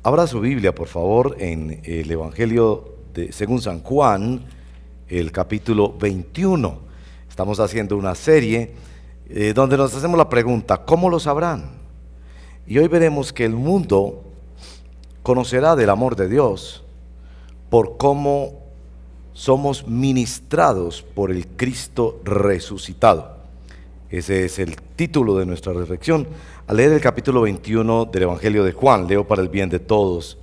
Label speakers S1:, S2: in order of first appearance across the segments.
S1: Abra su Biblia, por favor, en el Evangelio según San Juan, el capítulo 21. Estamos haciendo una serie donde nos hacemos la pregunta, ¿cómo lo sabrán? Y hoy veremos que el mundo conocerá del amor de Dios por cómo somos ministrados por el Cristo resucitado. Ese es el título de nuestra reflexión. Al leer el capítulo 21 del Evangelio de Juan, leo para el bien de todos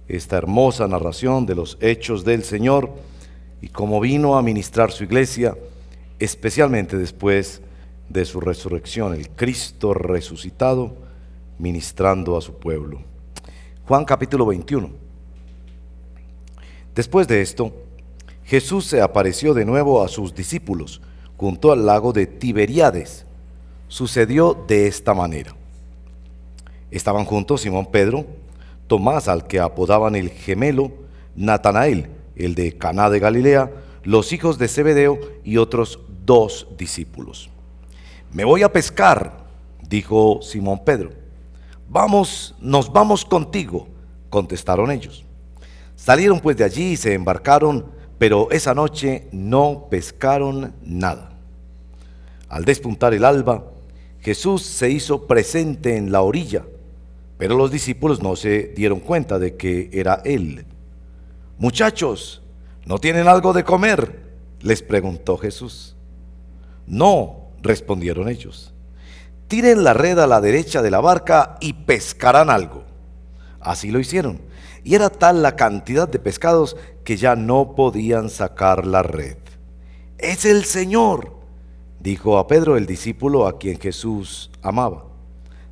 S1: esta hermosa narración de los hechos del Señor y cómo vino a ministrar su iglesia, especialmente después de su resurrección, el Cristo resucitado ministrando a su pueblo. Juan capítulo 21. Después de esto, Jesús se apareció de nuevo a sus discípulos junto al lago de Tiberíades. Sucedió de esta manera. Estaban juntos Simón Pedro, Tomás, al que apodaban el gemelo, Natanael, el de Caná de Galilea, los hijos de Zebedeo y otros 2 discípulos. Me voy a pescar, dijo Simón Pedro. Nos vamos contigo, contestaron ellos. Salieron pues de allí y se embarcaron, pero esa noche no pescaron nada. Al despuntar el alba, Jesús se hizo presente en la orilla, pero los discípulos no se dieron cuenta de que era Él. Muchachos, ¿no tienen algo de comer?, les preguntó Jesús. No, respondieron ellos. Tiren la red a la derecha de la barca y pescarán algo. Así lo hicieron, y era tal la cantidad de pescados que ya no podían sacar la red. ¡Es el Señor!, dijo a Pedro, el discípulo a quien Jesús amaba.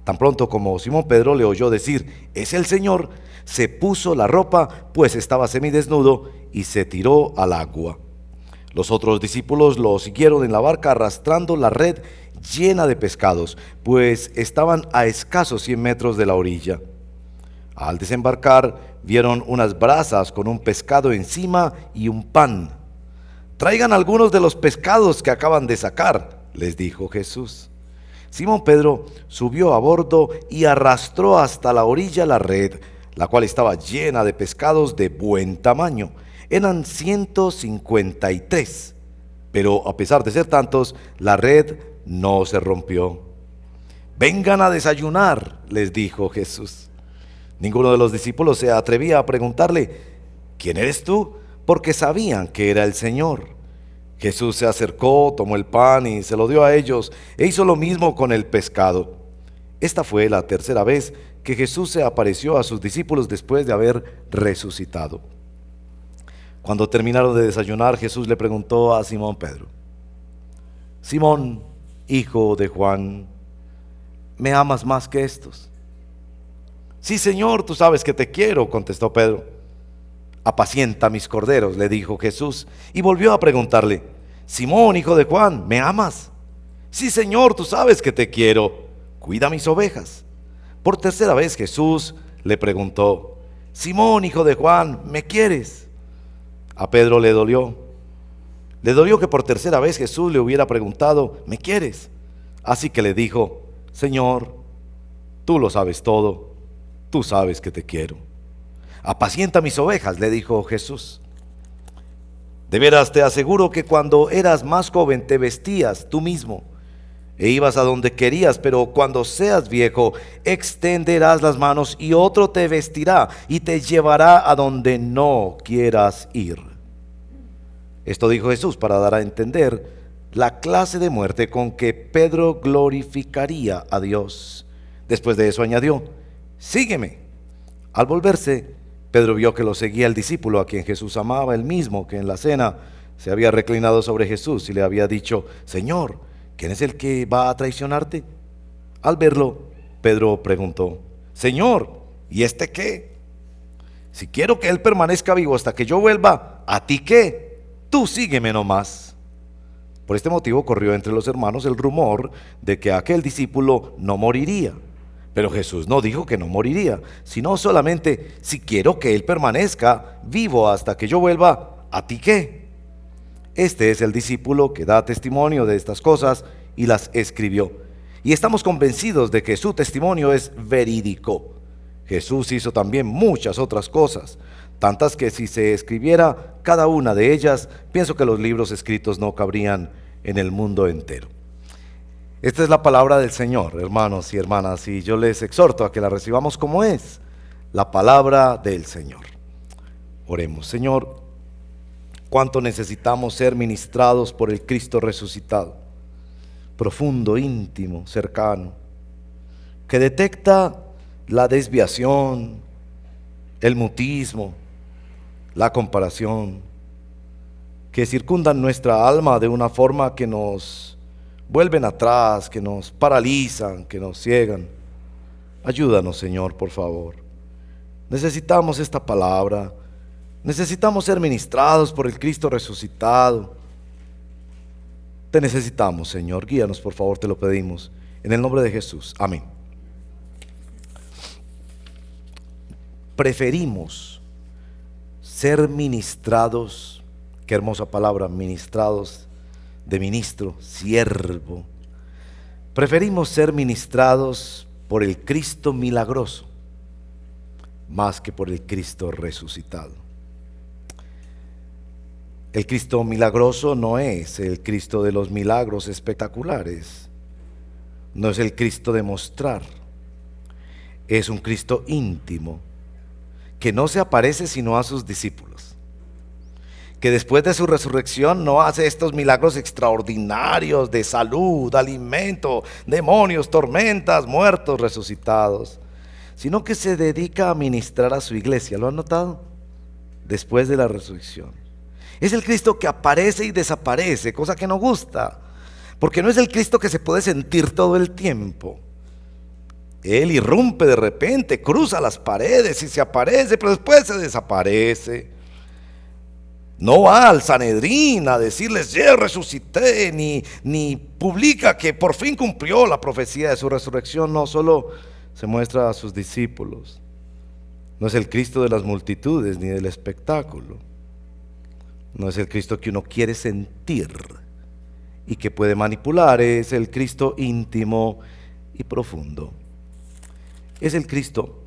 S1: Tan pronto como Simón Pedro le oyó decir, ¡es el Señor!, se puso la ropa, pues estaba semidesnudo, y se tiró al agua. Los otros discípulos lo siguieron en la barca arrastrando la red llena de pescados, pues estaban a escasos 100 metros de la orilla. Al desembarcar, vieron unas brasas con un pescado encima y un pan. Traigan algunos de los pescados que acaban de sacar, les dijo Jesús. Simón Pedro subió a bordo y arrastró hasta la orilla la red, la cual estaba llena de pescados de buen tamaño. Eran 153, pero a pesar de ser tantos, la red no se rompió. Vengan a desayunar, les dijo Jesús. Ninguno de los discípulos se atrevía a preguntarle, ¿quién eres tú?, porque sabían que era el Señor. Jesús se acercó, tomó el pan y se lo dio a ellos, e hizo lo mismo con el pescado. Esta fue la tercera vez que Jesús se apareció a sus discípulos después de haber resucitado. Cuando terminaron de desayunar, Jesús le preguntó a Simón Pedro, Simón, hijo de Juan, ¿me amas más que estos? Sí, Señor, tú sabes que te quiero, contestó Pedro. Apacienta mis corderos, le dijo Jesús, y volvió a preguntarle, Simón, hijo de Juan, ¿me amas? Sí, Señor, tú sabes que te quiero, cuida mis ovejas. Por tercera vez Jesús le preguntó, Simón, hijo de Juan, ¿me quieres? A Pedro le dolió que por tercera vez Jesús le hubiera preguntado, ¿me quieres? Así que le dijo, Señor, tú lo sabes todo, tú sabes que te quiero. Apacienta mis ovejas, le dijo Jesús. De veras te aseguro que cuando eras más joven te vestías tú mismo e ibas a donde querías, pero cuando seas viejo extenderás las manos y otro te vestirá y te llevará a donde no quieras ir. Esto dijo Jesús para dar a entender la clase de muerte con que Pedro glorificaría a Dios. Después de eso añadió, sígueme. Al volverse, Pedro vio que lo seguía el discípulo a quien Jesús amaba, el mismo que en la cena se había reclinado sobre Jesús y le había dicho, Señor, ¿quién es el que va a traicionarte? Al verlo, Pedro preguntó, Señor, ¿y este qué? Si quiero que él permanezca vivo hasta que yo vuelva, ¿a ti qué? Tú sígueme nomás. Por este motivo corrió entre los hermanos el rumor de que aquel discípulo no moriría. Pero Jesús no dijo que no moriría, sino solamente, si quiero que él permanezca vivo hasta que yo vuelva, ¿a ti qué? Este es el discípulo que da testimonio de estas cosas y las escribió. Y estamos convencidos de que su testimonio es verídico. Jesús hizo también muchas otras cosas, tantas que si se escribiera cada una de ellas, pienso que los libros escritos no cabrían en el mundo entero. Esta es la palabra del Señor, hermanos y hermanas, y yo les exhorto a que la recibamos como es, la palabra del Señor. Oremos. Señor, cuánto necesitamos ser ministrados por el Cristo resucitado, profundo, íntimo, cercano, que detecta la desviación, el mutismo, la comparación, que circundan nuestra alma de una forma que nos vuelven atrás, que nos paralizan, que nos ciegan. Ayúdanos, Señor, por favor. Necesitamos esta palabra, necesitamos ser ministrados por el Cristo resucitado. Te necesitamos, Señor, guíanos, por favor, te lo pedimos, en el nombre de Jesús, amén. Preferimos ser ministrados, qué hermosa palabra, ministrados, de ministro, siervo. Preferimos ser ministrados por el Cristo milagroso, más que por el Cristo resucitado. El Cristo milagroso no es el Cristo de los milagros espectaculares, no es el Cristo de mostrar, es un Cristo íntimo, que no se aparece sino a sus discípulos, que después de su resurrección no hace estos milagros extraordinarios de salud, alimento, demonios, tormentas, muertos resucitados, sino que se dedica a ministrar a su iglesia. ¿Lo han notado? Después de la resurrección. Es el Cristo que aparece y desaparece, cosa que no gusta, porque no es el Cristo que se puede sentir todo el tiempo. Él irrumpe de repente, cruza las paredes y se aparece, pero después se desaparece. No va al Sanedrín a decirles, yo resucité, ni publica que por fin cumplió la profecía de su resurrección. No, solo se muestra a sus discípulos. No es el Cristo de las multitudes ni del espectáculo. No es el Cristo que uno quiere sentir y que puede manipular. Es el Cristo íntimo y profundo. Es el Cristo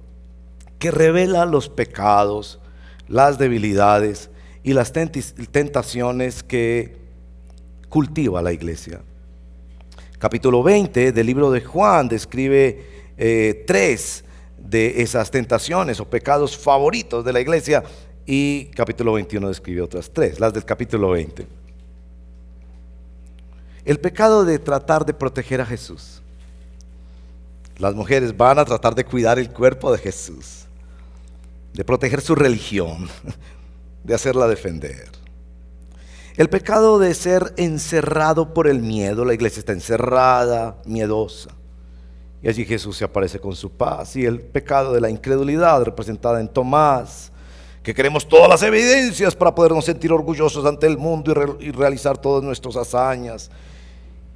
S1: que revela los pecados, las debilidades y las tentaciones que cultiva la iglesia. Capítulo 20 del libro de Juan describe 3 de esas tentaciones o pecados favoritos de la iglesia, y capítulo 21 describe otras 3, las del capítulo 20. El pecado de tratar de proteger a Jesús. Las mujeres van a tratar de cuidar el cuerpo de Jesús, de proteger su religión, de hacerla defender. El pecado de ser encerrado por el miedo. La iglesia está encerrada, miedosa, y allí Jesús se aparece con su paz. Y el pecado de la incredulidad, representada en Tomás, que queremos todas las evidencias para podernos sentir orgullosos ante el mundo y realizar todas nuestras hazañas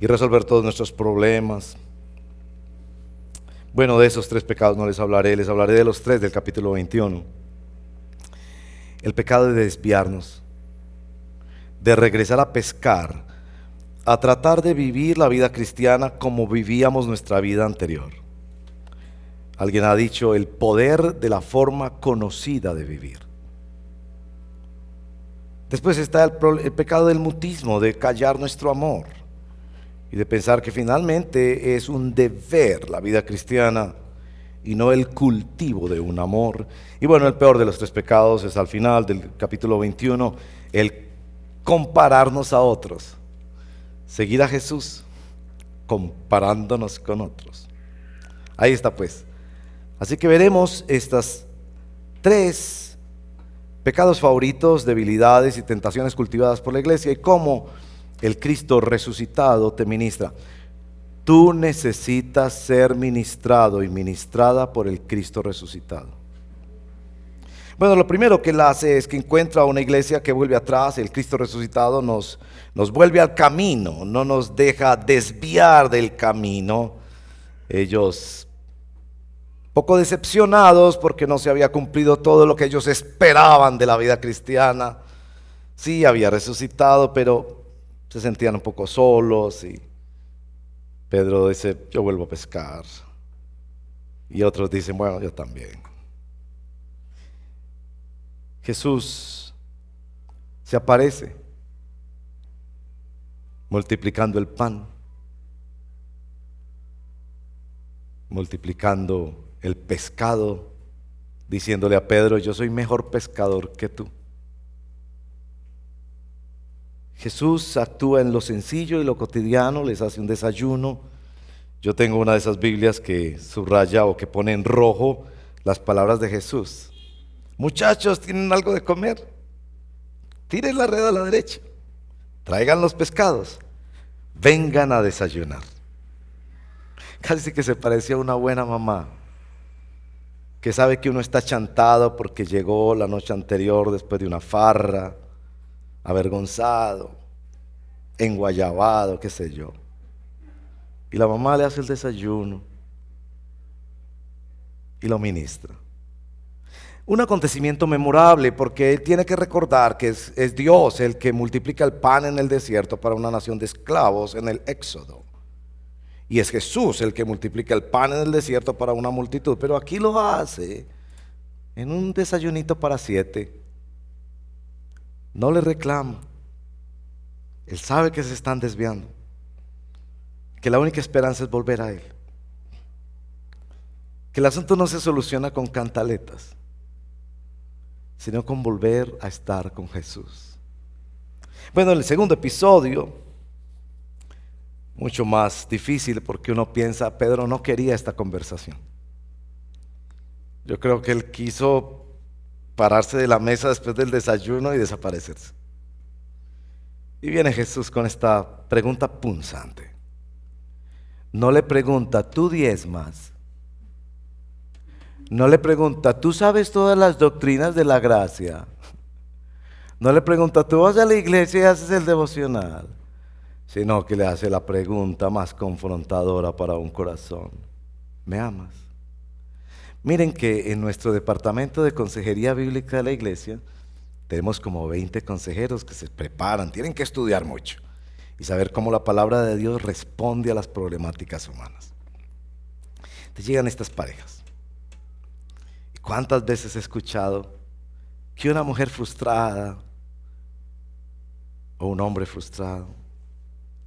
S1: y resolver todos nuestros problemas. Bueno, de esos 3 pecados no les hablaré de los 3 del capítulo 21. El pecado de desviarnos, de regresar a pescar, a tratar de vivir la vida cristiana como vivíamos nuestra vida anterior. Alguien ha dicho, el poder de la forma conocida de vivir. Después está el pecado del mutismo, de callar nuestro amor y de pensar que finalmente es un deber la vida cristiana y no el cultivo de un amor. Y bueno, el peor de los 3 pecados es al final del capítulo 21, el compararnos a otros, seguir a Jesús comparándonos con otros. Ahí está pues. Así que veremos estas 3 pecados favoritos, debilidades y tentaciones cultivadas por la iglesia, y cómo el Cristo resucitado te ministra. Tú necesitas ser ministrado y ministrada por el Cristo resucitado. Bueno, lo primero que Él hace es que encuentra una iglesia que vuelve atrás. El Cristo resucitado nos vuelve al camino, no nos deja desviar del camino. Ellos, poco decepcionados porque no se había cumplido todo lo que ellos esperaban de la vida cristiana. Sí, había resucitado, pero se sentían un poco solos, y Pedro dice, yo vuelvo a pescar, y otros dicen, bueno, yo también. Jesús se aparece multiplicando el pan, multiplicando el pescado, diciéndole a Pedro: yo soy mejor pescador que tú. Jesús actúa en lo sencillo y lo cotidiano, les hace un desayuno. Yo tengo una de esas Biblias que subraya o que pone en rojo las palabras de Jesús. Muchachos, ¿tienen algo de comer? Tiren la red a la derecha, traigan los pescados, vengan a desayunar. Casi que se parecía a una buena mamá que sabe que uno está chantado porque llegó la noche anterior después de una farra, avergonzado, enguayabado, qué sé yo. Y la mamá le hace el desayuno y lo ministra. Un acontecimiento memorable porque él tiene que recordar que es Dios el que multiplica el pan en el desierto para una nación de esclavos en el Éxodo. Y es Jesús el que multiplica el pan en el desierto para una multitud, pero aquí lo hace en un desayunito para 7. No le reclama. Él sabe que se están desviando, que la única esperanza es volver a Él, que el asunto no se soluciona con cantaletas, sino con volver a estar con Jesús. Bueno, el segundo episodio, mucho más difícil porque uno piensa, Pedro no quería esta conversación. Yo creo que él quiso pararse de la mesa después del desayuno y desaparecerse. Y viene Jesús con esta pregunta punzante. No le pregunta, ¿tú diezmas? No le pregunta, ¿tú sabes todas las doctrinas de la gracia? No le pregunta, ¿tú vas a la iglesia y haces el devocional? Sino que le hace la pregunta más confrontadora para un corazón. ¿Me amas? Miren que en nuestro departamento de consejería bíblica de la iglesia tenemos como 20 consejeros que se preparan, tienen que estudiar mucho y saber cómo la palabra de Dios responde a las problemáticas humanas. Te llegan estas parejas. ¿Y cuántas veces he escuchado que una mujer frustrada o un hombre frustrado: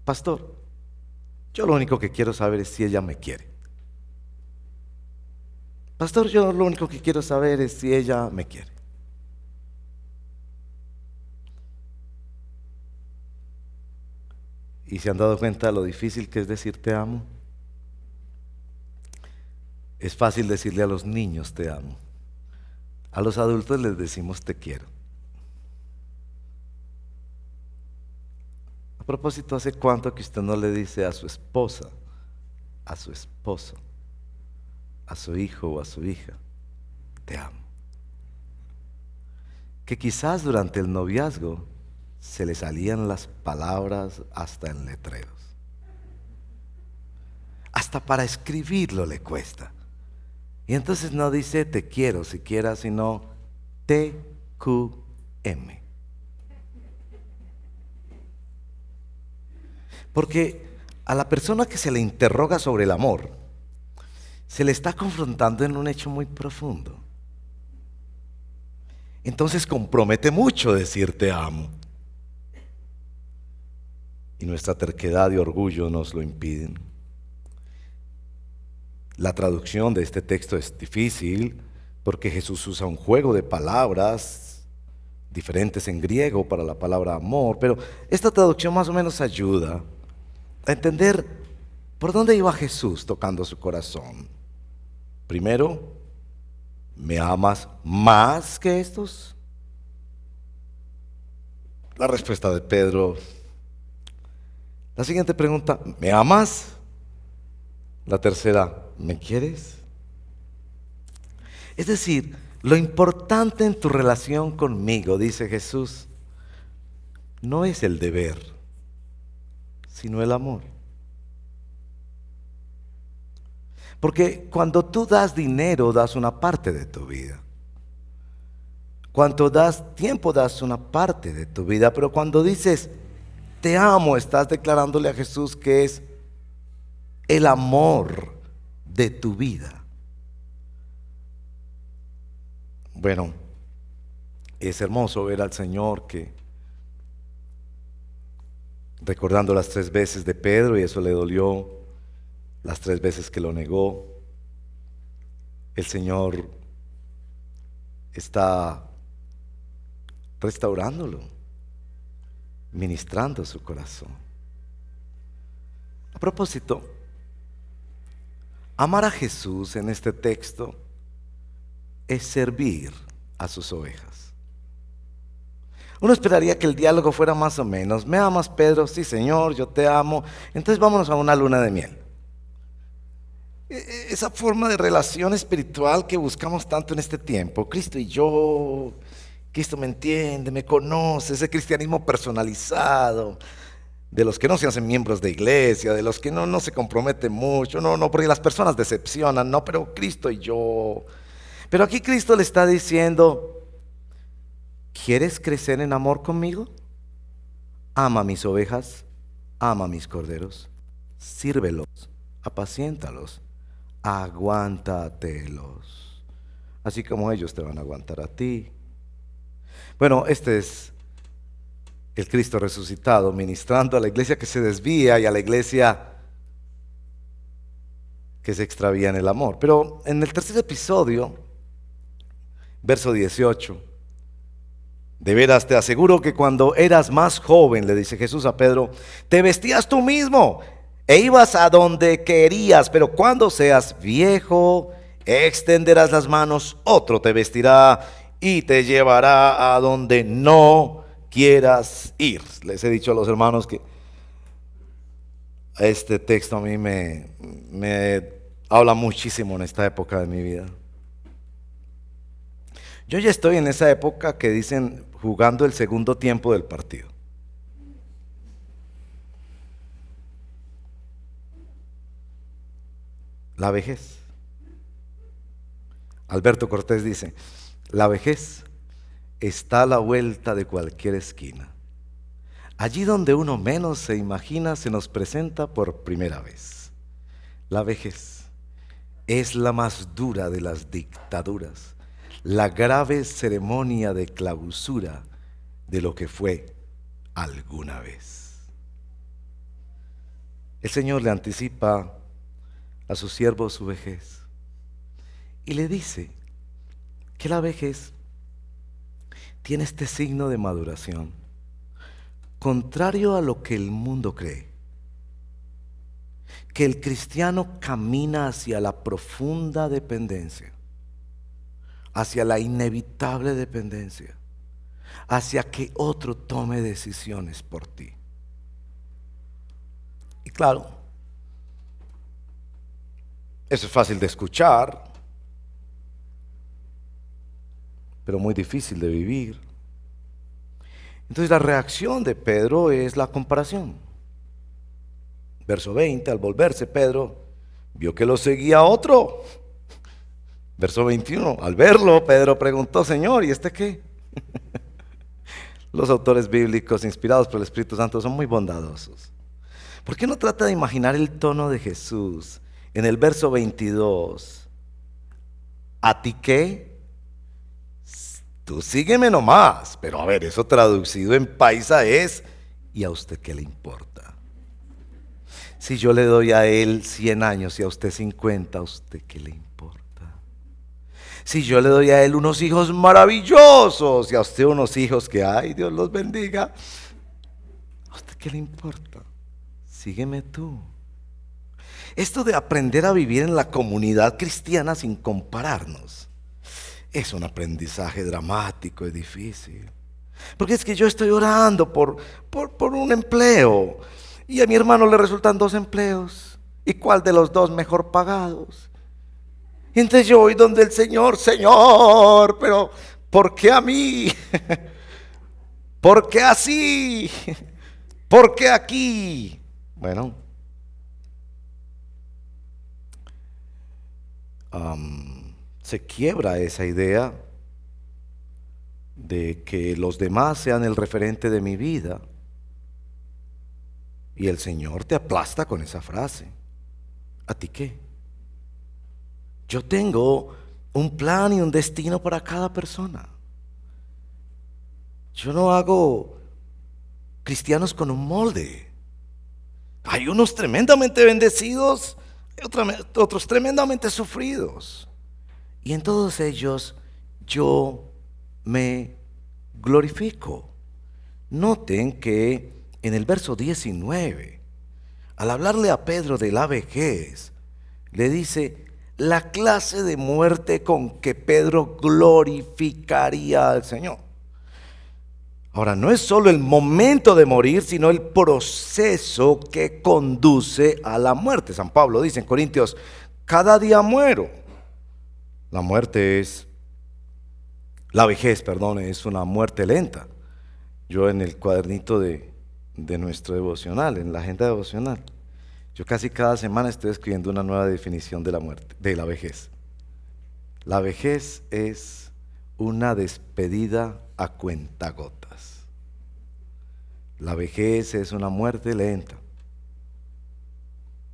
S1: pastor, yo lo único que quiero saber es si ella me quiere. Pastor, yo lo único que quiero saber es si ella me quiere. ¿Y se han dado cuenta de lo difícil que es decir te amo? Es fácil decirle a los niños te amo. A los adultos les decimos te quiero. A propósito, ¿hace cuánto que usted no le dice a su esposa, a su esposo, a su hijo o a su hija, te amo? Que quizás durante el noviazgo se le salían las palabras hasta en letreros. Hasta para escribirlo le cuesta. Y entonces no dice te quiero siquiera, sino TQM. Porque a la persona que se le interroga sobre el amor, se le está confrontando en un hecho muy profundo. Entonces compromete mucho decir te amo. Y nuestra terquedad y orgullo nos lo impiden. La traducción de este texto es difícil porque Jesús usa un juego de palabras diferentes en griego para la palabra amor, pero esta traducción más o menos ayuda a entender por dónde iba Jesús tocando su corazón. Primero, ¿me amas más que estos? La respuesta de Pedro. La siguiente pregunta, ¿me amas? La tercera, ¿me quieres? Es decir, lo importante en tu relación conmigo, dice Jesús, no es el deber, sino el amor. Porque cuando tú das dinero, das una parte de tu vida. Cuando das tiempo, das una parte de tu vida. Pero cuando dices, te amo, estás declarándole a Jesús que es el amor de tu vida. Bueno, Es hermoso ver al Señor que, recordando las 3 veces de Pedro, y eso le dolió, las 3 veces que lo negó, el Señor está restaurándolo, ministrando su corazón. A propósito, amar a Jesús en este texto es servir a sus ovejas. Uno esperaría que el diálogo fuera más o menos: ¿me amas, Pedro? Sí, Señor, yo te amo. Entonces vámonos a una luna de miel. Esa forma de relación espiritual que buscamos tanto en este tiempo, Cristo y yo, Cristo me entiende, me conoce, ese cristianismo personalizado, de los que no se hacen miembros de iglesia, de los que no se comprometen mucho, no, porque las personas decepcionan, no, pero Cristo y yo. Pero aquí Cristo le está diciendo: ¿quieres crecer en amor conmigo? Ama mis ovejas, ama mis corderos, sírvelos, apaciéntalos, aguántatelos, así como ellos te van a aguantar a ti. Bueno, este es el Cristo resucitado ministrando a la iglesia que se desvía y a la iglesia que se extravía en el amor. Pero en el tercer episodio, verso 18, de veras te aseguro que cuando eras más joven, le dice Jesús a Pedro, te vestías tú mismo e ibas a donde querías, pero cuando seas viejo, extenderás las manos, otro te vestirá y te llevará a donde no quieras ir. Les he dicho a los hermanos que este texto a mí me habla muchísimo en esta época de mi vida. Yo ya estoy en esa época que dicen jugando el segundo tiempo del partido. La vejez. Alberto Cortés dice: la vejez está a la vuelta de cualquier esquina. Allí donde uno menos se imagina, se nos presenta por primera vez. La vejez es la más dura de las dictaduras, la grave ceremonia de clausura de lo que fue alguna vez. El Señor le anticipa a su siervo su vejez y le dice que la vejez tiene este signo de maduración, contrario a lo que el mundo cree, que el cristiano camina hacia la profunda dependencia, hacia la inevitable dependencia, hacia que otro tome decisiones por ti. Y claro, eso es fácil de escuchar, pero muy difícil de vivir. Entonces la reacción de Pedro es la comparación. Verso 20, al volverse Pedro vio que lo seguía otro. Verso 21, al verlo Pedro preguntó: Señor, ¿y este qué? Los autores bíblicos inspirados por el Espíritu Santo son muy bondadosos. ¿Por qué no trata de imaginar el tono de Jesús en el verso 22? ¿A ti qué? Tú sígueme nomás. Pero a ver, eso traducido en paisa es: ¿y a usted qué le importa? Si yo le doy a él 100 años y a usted 50, ¿a usted qué le importa? Si yo le doy a él unos hijos maravillosos y a usted unos hijos que, ay, Dios los bendiga, ¿a usted qué le importa? Sígueme tú. Esto de aprender a vivir en la comunidad cristiana sin compararnos es un aprendizaje dramático y difícil. Porque es que yo estoy orando por un empleo y a mi hermano le resultan 2 empleos. ¿Y cuál de los 2 mejor pagados? Y entonces yo voy donde el Señor: Señor, pero ¿por qué a mí? ¿Por qué así? ¿Por qué aquí? Bueno, se quiebra esa idea de que los demás sean el referente de mi vida, y el Señor te aplasta con esa frase: ¿a ti qué? Yo tengo un plan y un destino para cada persona. Yo no hago cristianos con un molde. Hay unos tremendamente bendecidos, otros tremendamente sufridos. Y en todos ellos yo me glorifico. Noten que en el verso 19, al hablarle a Pedro de la vejez, le dice la clase de muerte con que Pedro glorificaría al Señor. Ahora, no es solo el momento de morir, sino el proceso que conduce a la muerte. San Pablo dice en Corintios, cada día muero. La vejez, es una muerte lenta. Yo en el cuadernito de nuestro devocional, en la agenda devocional, yo casi cada semana estoy escribiendo una nueva definición de la muerte, de la vejez. La vejez es una despedida a cuentagotas. La vejez es una muerte lenta.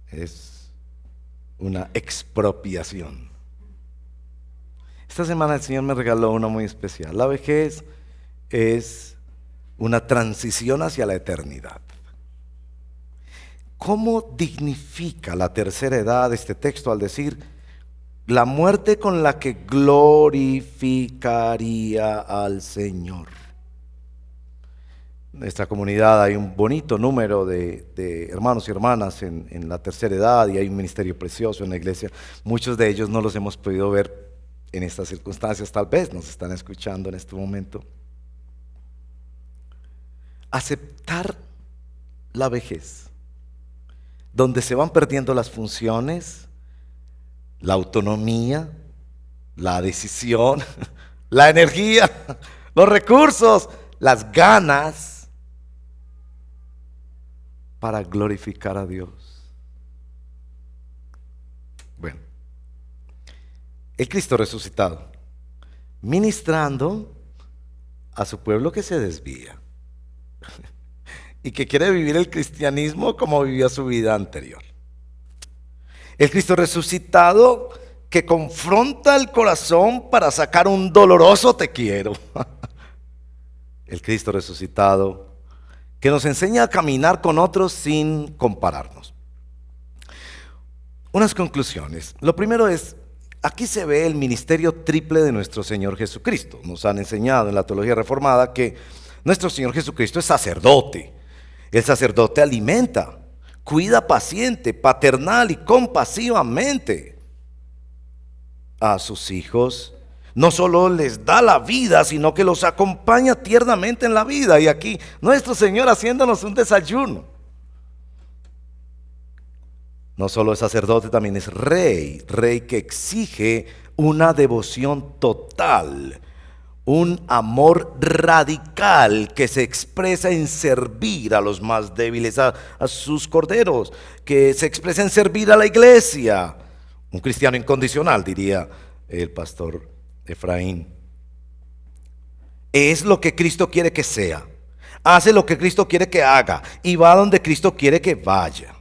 S1: Es una expropiación. Esta semana el Señor me regaló una muy especial. La vejez es una transición hacia la eternidad. ¿Cómo dignifica la tercera edad este texto al decir la muerte con la que glorificaría al Señor? En nuestra comunidad hay un bonito número de hermanos y hermanas en la tercera edad y hay un ministerio precioso en la iglesia. Muchos de ellos no los hemos podido ver en estas circunstancias, tal vez nos están escuchando en este momento. Aceptar la vejez, donde se van perdiendo las funciones, la autonomía, la decisión, la energía, los recursos, las ganas para glorificar a Dios. Bueno, el Cristo resucitado, ministrando a su pueblo que se desvía y que quiere vivir el cristianismo como vivía su vida anterior. El Cristo resucitado que confronta el corazón para sacar un doloroso te quiero. El Cristo resucitado que nos enseña a caminar con otros sin compararnos. Unas conclusiones. Lo primero es, aquí se ve el ministerio triple de nuestro Señor Jesucristo. Nos han enseñado en la teología reformada que nuestro Señor Jesucristo es sacerdote. El sacerdote alimenta, cuida paciente, paternal y compasivamente a sus hijos. No solo les da la vida, sino que los acompaña tiernamente en la vida. Y aquí nuestro Señor haciéndonos un desayuno. No solo es sacerdote, también es rey que exige una devoción total, un amor radical que se expresa en servir a los más débiles, a sus corderos, que se expresa en servir a la iglesia. Un cristiano incondicional, diría el pastor Efraín. Es lo que Cristo quiere que sea, hace lo que Cristo quiere que haga y va donde Cristo quiere que vaya.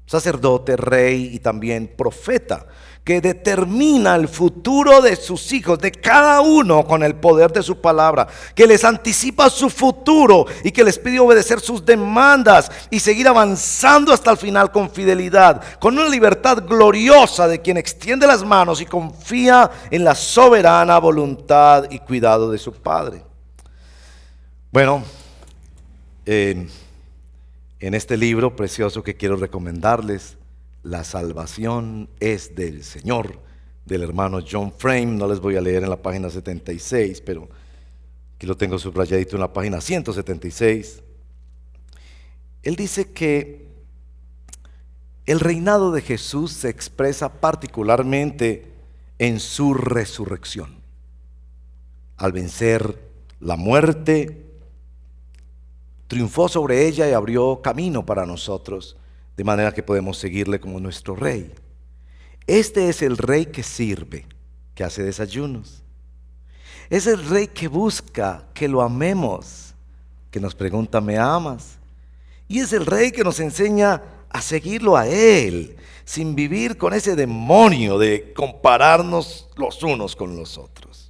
S1: Sacerdote, rey y también profeta, que determina el futuro de sus hijos, de cada uno con el poder de su palabra, que les anticipa su futuro y que les pide obedecer sus demandas y seguir avanzando hasta el final con fidelidad, con una libertad gloriosa de quien extiende las manos y confía en la soberana voluntad y cuidado de su Padre. Bueno, en este libro precioso que quiero recomendarles, La salvación es del Señor, del hermano John Frame. No les voy a leer en la página 76, pero aquí lo tengo subrayadito en la página 176. Él dice que el reinado de Jesús se expresa particularmente en su resurrección. Al vencer la muerte, triunfó sobre ella y abrió camino para nosotros, de manera que podemos seguirle como nuestro rey. Este es el rey que sirve, que hace desayunos. Es el rey que busca que lo amemos, que nos pregunta, ¿me amas? Y es el rey que nos enseña a seguirlo a él, sin vivir con ese demonio de compararnos los unos con los otros.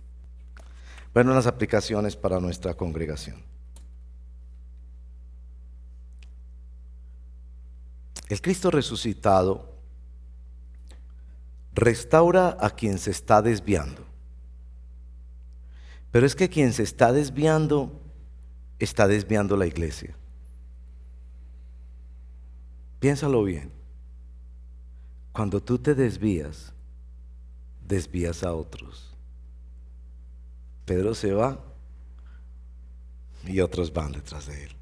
S1: Bueno, unas aplicaciones para nuestra congregación. El Cristo resucitado restaura a quien se está desviando. Pero es que quien se está desviando la iglesia. Piénsalo bien. Cuando tú te desvías, desvías a otros. Pedro se va y otros van detrás de él.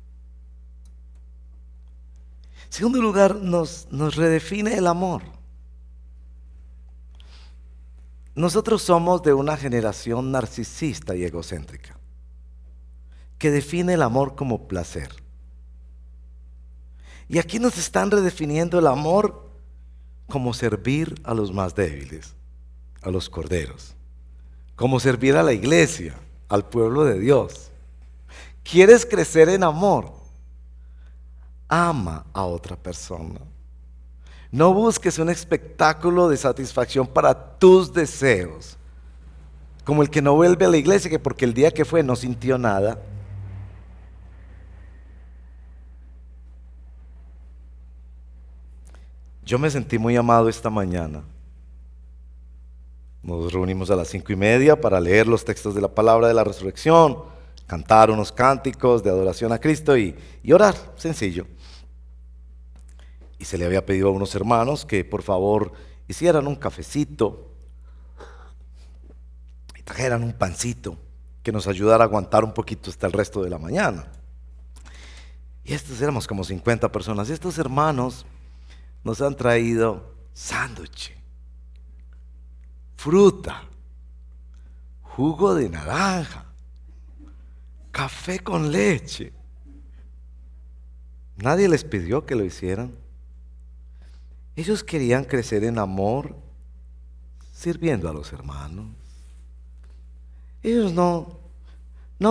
S1: En segundo lugar, nos redefine el amor. Nosotros somos de una generación narcisista y egocéntrica, que define el amor como placer. Y aquí nos están redefiniendo el amor como servir a los más débiles, a los corderos, como servir a la iglesia, al pueblo de Dios. ¿Quieres crecer en amor? Ama a otra persona. No busques un espectáculo de satisfacción para tus deseos, como el que no vuelve a la iglesia, que porque el día que fue no sintió nada. Yo me sentí muy amado esta mañana. Nos reunimos a las 5:30 para leer los textos de la palabra de la resurrección, cantar unos cánticos de adoración a Cristo y orar, sencillo. Y se le había pedido a unos hermanos que por favor hicieran un cafecito y trajeran un pancito que nos ayudara a aguantar un poquito hasta el resto de la mañana. Y estos éramos como 50 personas. Y estos hermanos nos han traído sándwich, fruta, jugo de naranja, café con leche. Nadie les pidió que lo hicieran. Ellos querían crecer en amor, sirviendo a los hermanos. Ellos no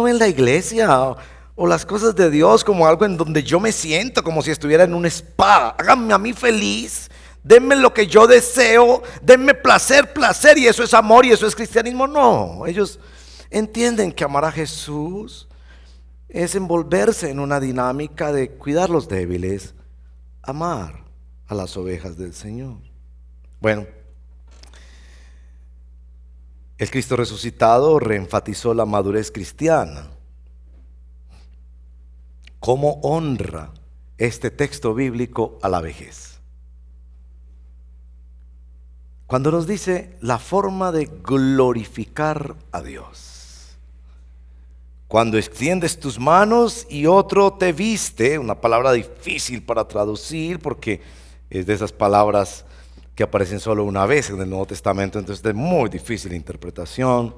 S1: ven la iglesia o las cosas de Dios como algo en donde yo me siento como si estuviera en un spa. Háganme a mí feliz, denme lo que yo deseo, denme placer, y eso es amor y eso es cristianismo. No, ellos entienden que amar a Jesús es envolverse en una dinámica de cuidar los débiles, amar a las ovejas del Señor. Bueno, el Cristo resucitado reenfatizó la madurez cristiana. ¿Cómo honra este texto bíblico a la vejez? Cuando nos dice la forma de glorificar a Dios. Cuando extiendes tus manos y otro te viste, una palabra difícil para traducir porque es de esas palabras que aparecen solo una vez en el Nuevo Testamento, entonces de muy difícil interpretación.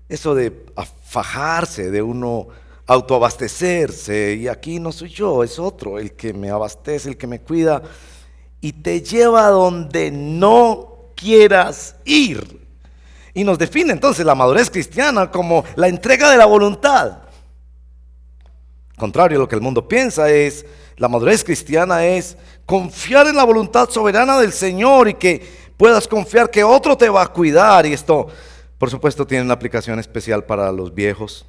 S1: Eso de fajarse, de uno autoabastecerse, y aquí no soy yo, es otro el que me abastece, el que me cuida, y te lleva a donde no quieras ir. Y nos define entonces la madurez cristiana como la entrega de la voluntad. Contrario a lo que el mundo piensa, la madurez cristiana es confiar en la voluntad soberana del Señor y que puedas confiar que otro te va a cuidar. Y esto, por supuesto, tiene una aplicación especial para los viejos.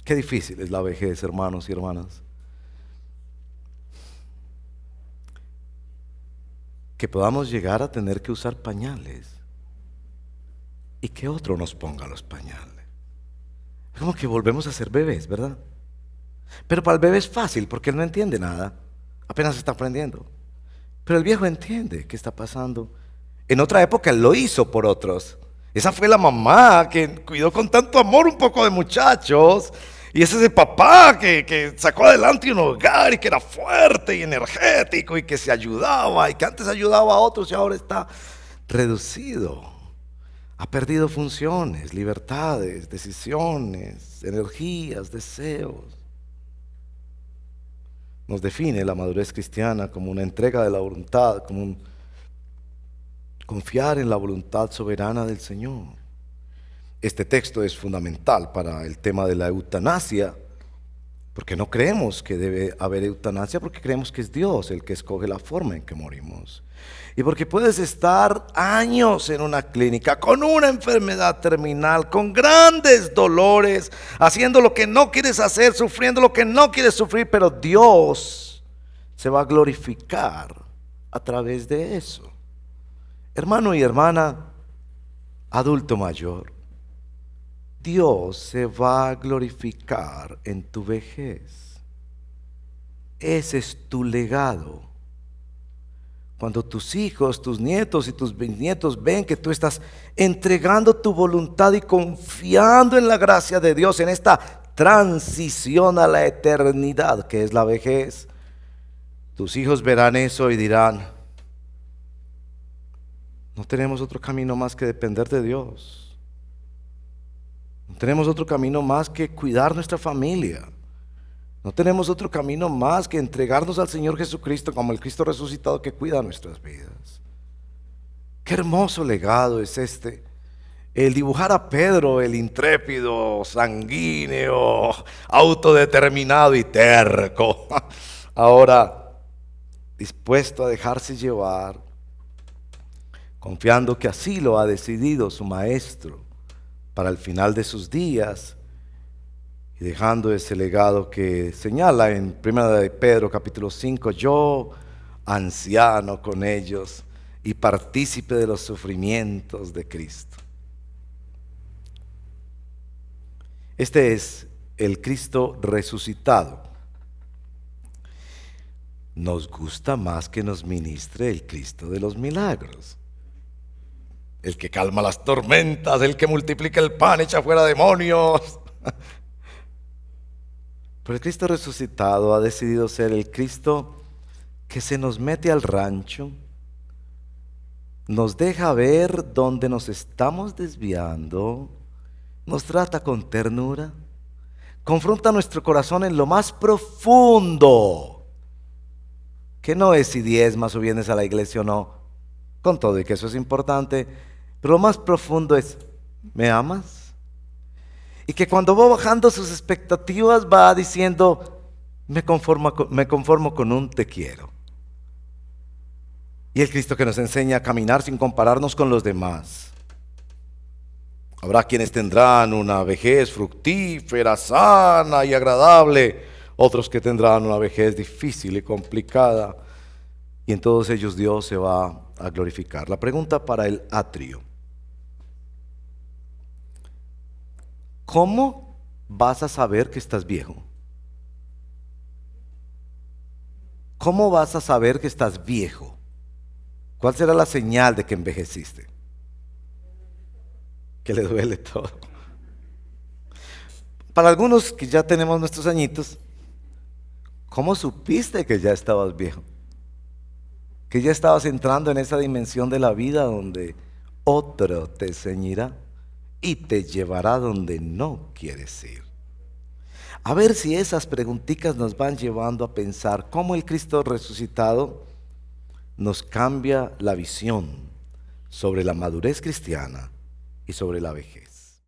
S1: Qué difícil es la vejez, hermanos y hermanas. Que podamos llegar a tener que usar pañales y que otro nos ponga los pañales. Es como que volvemos a ser bebés, ¿verdad? Pero para el bebé es fácil porque él no entiende nada, apenas está aprendiendo. Pero el viejo entiende qué está pasando. En otra época él lo hizo por otros. Esa fue la mamá que cuidó con tanto amor un poco de muchachos. Y ese es el papá que sacó adelante un hogar y que era fuerte y energético y que se ayudaba y que antes ayudaba a otros y ahora está reducido. Ha perdido funciones, libertades, decisiones, energías, deseos. Nos define la madurez cristiana como una entrega de la voluntad, como un confiar en la voluntad soberana del Señor. Este texto es fundamental para el tema de la eutanasia Porque no creemos que debe haber eutanasia, porque creemos que es Dios el que escoge la forma en que morimos. Y porque puedes estar años en una clínica con una enfermedad terminal, con grandes dolores, haciendo lo que no quieres hacer, sufriendo lo que no quieres sufrir, pero Dios se va a glorificar a través de eso. Hermano y hermana, adulto mayor, Dios se va a glorificar en tu vejez. Ese es tu legado. Cuando tus hijos, tus nietos y tus bisnietos ven que tú estás entregando tu voluntad y confiando en la gracia de Dios, en esta transición a la eternidad que es la vejez, tus hijos verán eso y dirán: no tenemos otro camino más que depender de Dios. No tenemos otro camino más que cuidar nuestra familia. No tenemos otro camino más que entregarnos al Señor Jesucristo como el Cristo resucitado que cuida nuestras vidas. Qué hermoso legado es este. El dibujar a Pedro, el intrépido, sanguíneo, autodeterminado y terco, ahora dispuesto a dejarse llevar, confiando que así lo ha decidido su maestro para el final de sus días, y dejando ese legado que señala en 1 de Pedro capítulo 5, yo, anciano con ellos y partícipe de los sufrimientos de Cristo. Este es el Cristo resucitado. Nos gusta más que nos ministre el Cristo de los milagros, el que calma las tormentas, el que multiplica el pan, echa fuera demonios. Pero el Cristo resucitado ha decidido ser el Cristo que se nos mete al rancho, nos deja ver dónde nos estamos desviando, nos trata con ternura, confronta nuestro corazón en lo más profundo, que no es si diezmas o vienes a la iglesia o no, con todo y que eso es importante. Pero lo más profundo es: ¿me amas? Y que cuando va bajando sus expectativas va diciendo: me conformo con un te quiero. Y el Cristo que nos enseña a caminar sin compararnos con los demás. Habrá quienes tendrán una vejez fructífera, sana y agradable, otros que tendrán una vejez difícil y complicada, y en todos ellos Dios se va a glorificar. La pregunta para el atrio: ¿cómo vas a saber que estás viejo? ¿Cómo vas a saber que estás viejo? ¿Cuál será la señal de que envejeciste? Que le duele todo. Para algunos que ya tenemos nuestros añitos, ¿cómo supiste que ya estabas viejo? Que ya estabas entrando en esa dimensión de la vida donde otro te ceñirá y te llevará donde no quieres ir. A ver si esas preguntitas nos van llevando a pensar cómo el Cristo resucitado nos cambia la visión sobre la madurez cristiana y sobre la vejez.